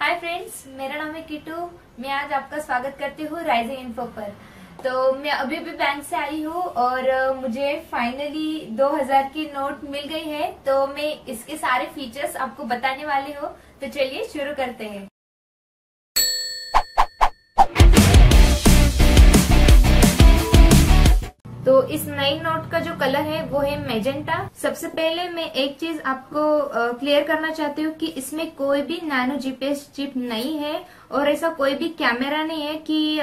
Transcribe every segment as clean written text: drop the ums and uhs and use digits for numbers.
Hi friends, मेरा नाम है किटू। मैं आज आपका स्वागत करती हूँ राइजिंग इन्फो पर। तो मैं अभी भी बैंक से आई हूँ और मुझे फाइनली 2000 की नोट मिल गई है। तो मैं इसके सारे फीचर्स आपको बताने वाली हूँ। तो चलिए शुरू करते हैं। तो इस नई नोट का जो कलर है वो है मैजेंटा। सबसे पहले मैं एक चीज आपको क्लियर करना चाहती हूँ कि इसमें कोई भी नैनो जीपीएस चिप नहीं है और ऐसा कोई भी कैमरा नहीं है कि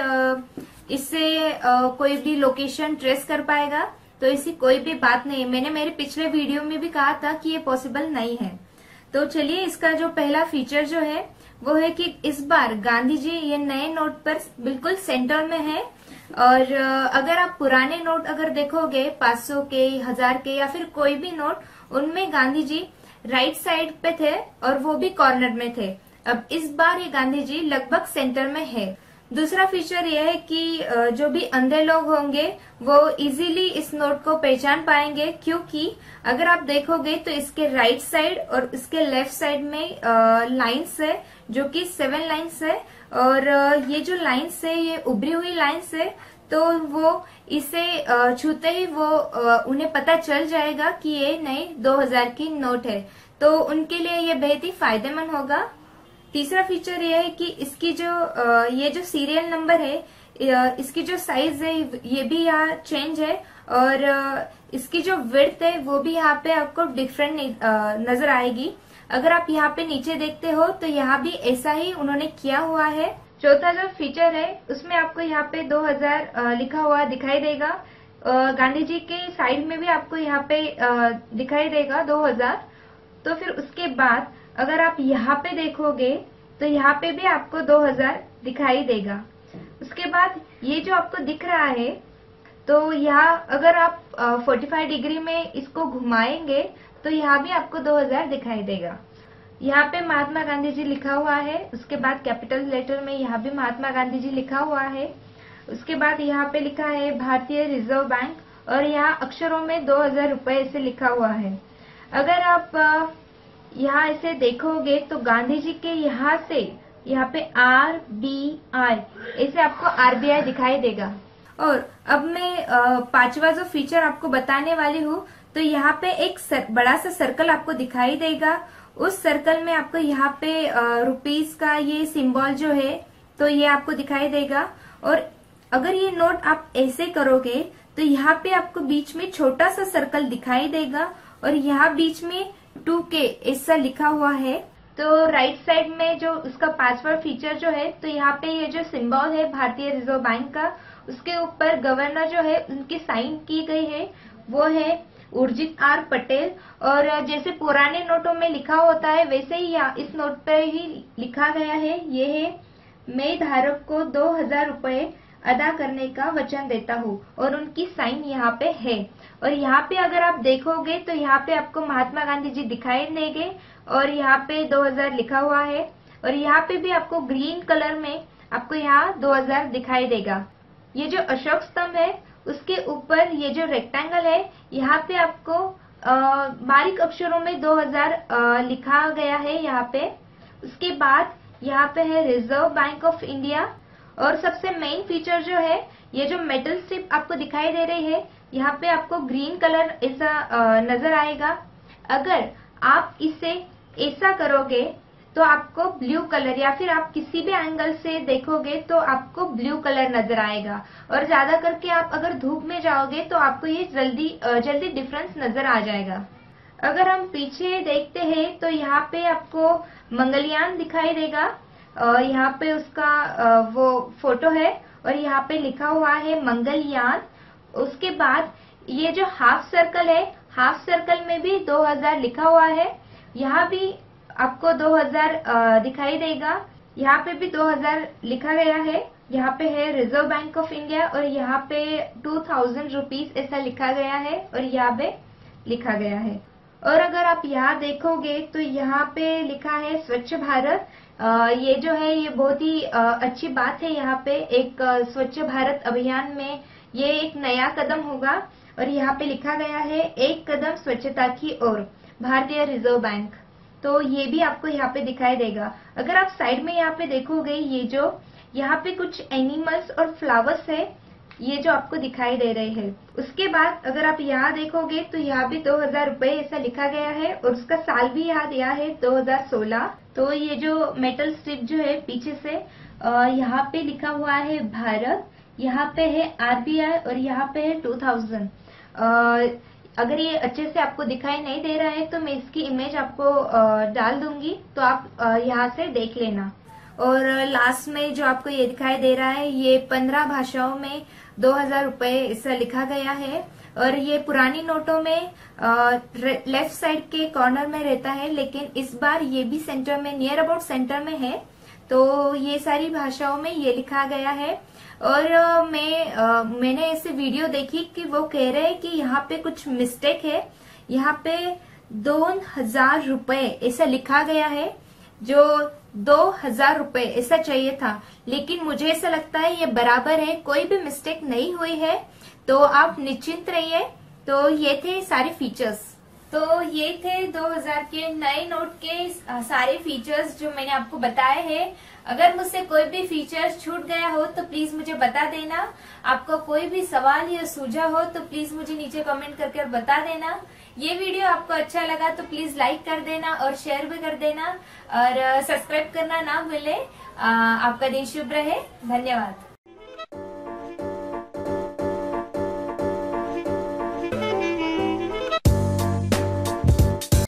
इससे कोई भी लोकेशन ट्रेस कर पाएगा। तो ऐसी कोई भी बात नहीं है। मैंने मेरे पिछले वीडियो में भी कहा था कि ये पॉसिबल नहीं है। तो चलिए, इसका जो पहला फीचर जो है वो है कि इस बार गांधी जी ये नए नोट पर बिल्कुल सेंटर में है। और अगर आप पुराने नोट अगर देखोगे 500 के, 1000 के या फिर कोई भी नोट, उनमें गांधी जी राइट साइड पे थे और वो भी कॉर्नर में थे। अब इस बार ये गांधी जी लगभग सेंटर में है। दूसरा फीचर ये है कि जो भी अंधे लोग होंगे वो इजीली इस नोट को पहचान पाएंगे, क्योंकि अगर आप देखोगे तो इसके राइट साइड और इसके लेफ्ट साइड में लाइन्स है जो कि 7 लाइन्स है। और ये जो लाइन्स है ये उभरी हुई लाइन्स है। तो वो इसे छूते ही वो उन्हें पता चल जाएगा कि ये नई 2000 की नोट है। तो उनके लिए ये बेहद ही फायदेमंद होगा। तीसरा फीचर ये है कि इसकी जो ये जो सीरियल नंबर है, इसकी जो साइज है ये भी यहाँ चेंज है। और इसकी जो विड्थ है वो भी यहाँ पे आपको डिफरेंट नजर आएगी। अगर आप यहाँ पे नीचे देखते हो तो यहाँ भी ऐसा ही उन्होंने किया हुआ है। चौथा जो फीचर है उसमें आपको यहाँ पे 2000 लिखा हुआ दिखाई देगा। गांधी जी के साइड में भी आपको यहाँ पे दिखाई देगा 2000। तो फिर उसके बाद अगर आप यहाँ पे देखोगे तो यहाँ पे भी आपको 2000 दिखाई देगा। उसके बाद ये जो आपको दिख रहा है, तो यहाँ अगर आप 45 डिग्री में इसको घुमाएंगे तो यहाँ भी आपको 2000 दिखाई देगा। यहाँ पे महात्मा गांधी जी लिखा हुआ है। उसके बाद कैपिटल लेटर में यहाँ भी महात्मा गांधी जी लिखा हुआ है। उसके बाद यहाँ पे लिखा है भारतीय रिजर्व बैंक और यहाँ अक्षरों में 2000 रुपए ऐसे लिखा हुआ है। अगर आप यहाँ ऐसे देखोगे तो गांधी जी के यहाँ से यहाँ पे RBI ऐसे आपको RBI दिखाई देगा। और अब मैं पांचवा जो फीचर आपको बताने वाली हूँ, तो यहाँ पे एक बड़ा सा सर्कल आपको दिखाई देगा। उस सर्कल में आपको यहाँ पे रुपीस का ये सिंबल जो है तो ये आपको दिखाई देगा। और अगर ये नोट आप ऐसे करोगे तो यहाँ पे आपको बीच में छोटा सा सर्कल दिखाई देगा और यहाँ बीच में 2K ऐसा लिखा हुआ है। तो राइट साइड में जो उसका पासवर्ड फीचर जो है, तो यहाँ पे ये जो सिंबल है भारतीय रिजर्व बैंक का, उसके ऊपर गवर्नर जो है उनकी साइन की गई है, वो है उर्जित R पटेल। और जैसे पुराने नोटों में लिखा होता है वैसे ही इस नोट पर ही लिखा गया है, ये है मैं धारक को 2000 रुपए अदा करने का वचन देता हूँ। और उनकी साइन यहाँ पे है। और यहाँ पे अगर आप देखोगे तो यहाँ पे आपको महात्मा गांधी जी दिखाई देंगे और यहाँ पे 2000 लिखा हुआ है। और यहाँ पे भी आपको ग्रीन कलर में आपको यहाँ 2000 दिखाई देगा। ये जो अशोक स्तंभ है उसके ऊपर ये जो रेक्टेंगल है, यहाँ पे आपको बारीक अक्षरों में 2000 लिखा गया है यहाँ पे। उसके बाद यहाँ पे है रिजर्व बैंक ऑफ इंडिया। और सबसे मेन फीचर जो है, ये जो मेटल स्ट्रिप आपको दिखाई दे रही है, यहाँ पे आपको ग्रीन कलर ऐसा नजर आएगा। अगर आप इसे ऐसा करोगे तो आपको ब्लू कलर, या फिर आप किसी भी एंगल से देखोगे तो आपको ब्लू कलर नजर आएगा। और ज्यादा करके आप अगर धूप में जाओगे तो आपको ये जल्दी डिफरेंस नजर आ जाएगा। अगर हम पीछे देखते हैं तो यहाँ पे आपको मंगलयान दिखाई देगा। यहाँ पे उसका वो फोटो है और यहाँ पे लिखा हुआ है मंगलयान। उसके बाद ये जो हाफ सर्कल है, हाफ सर्कल में भी 2000 लिखा हुआ है। यहाँ भी आपको 2000 दिखाई देगा। यहाँ पे भी 2000 लिखा गया है। यहाँ पे है रिजर्व बैंक ऑफ इंडिया और यहाँ पे 2000 रुपीज ऐसा लिखा गया है और यहाँ पे लिखा गया है। और अगर आप यहाँ देखोगे तो यहाँ पे लिखा है स्वच्छ भारत। ये जो है ये बहुत ही अच्छी बात है। यहाँ पे एक स्वच्छ भारत अभियान में ये एक नया कदम होगा। और यहाँ पे लिखा गया है एक कदम स्वच्छता की ओर, भारतीय रिजर्व बैंक। तो ये भी आपको यहाँ पे दिखाई देगा। अगर आप साइड में यहाँ पे देखोगे, ये जो यहाँ पे कुछ एनिमल्स और फ्लावर्स है, ये जो आपको दिखाई दे रहे हैं। उसके बाद अगर आप यहाँ देखोगे तो यहाँ भी 2000 रुपए ऐसा लिखा गया है और उसका साल भी यहाँ दिया है 2016। तो ये जो मेटल स्ट्रिप जो है पीछे से यहाँ पे लिखा हुआ है भारत, यहाँ पे है RBI और यहाँ पे है 2000। अगर ये अच्छे से आपको दिखाई नहीं दे रहा है तो मैं इसकी इमेज आपको डाल दूंगी, तो आप यहाँ से देख लेना। और लास्ट में जो आपको ये दिखाई दे रहा है, ये 15 भाषाओं में 2000 रुपए ऐसा लिखा गया है। और ये पुरानी नोटों में लेफ्ट साइड के कॉर्नर में रहता है, लेकिन इस बार ये भी सेंटर में, नियर अबाउट सेंटर में है। तो ये सारी भाषाओं में ये लिखा गया है। और मैंने ऐसे वीडियो देखी कि वो कह रहे हैं कि यहाँ पे कुछ मिस्टेक है, यहाँ पे 2000 रुपए ऐसा लिखा गया है, जो 2000 रुपए ऐसा चाहिए था। लेकिन मुझे ऐसा लगता है ये बराबर है, कोई भी मिस्टेक नहीं हुई है, तो आप निश्चिंत रहिए। तो ये थे सारे फीचर्स। तो ये थे 2000 के नए नोट के सारे फीचर्स जो मैंने आपको बताए हैं। अगर मुझसे कोई भी फीचर्स छूट गया हो तो प्लीज मुझे बता देना। आपको कोई भी सवाल या सुझाव हो तो प्लीज मुझे नीचे कमेंट करके बता देना। ये वीडियो आपको अच्छा लगा तो प्लीज लाइक कर देना और शेयर भी कर देना और सब्सक्राइब करना ना भूले। आपका दिन शुभ रहे। धन्यवाद।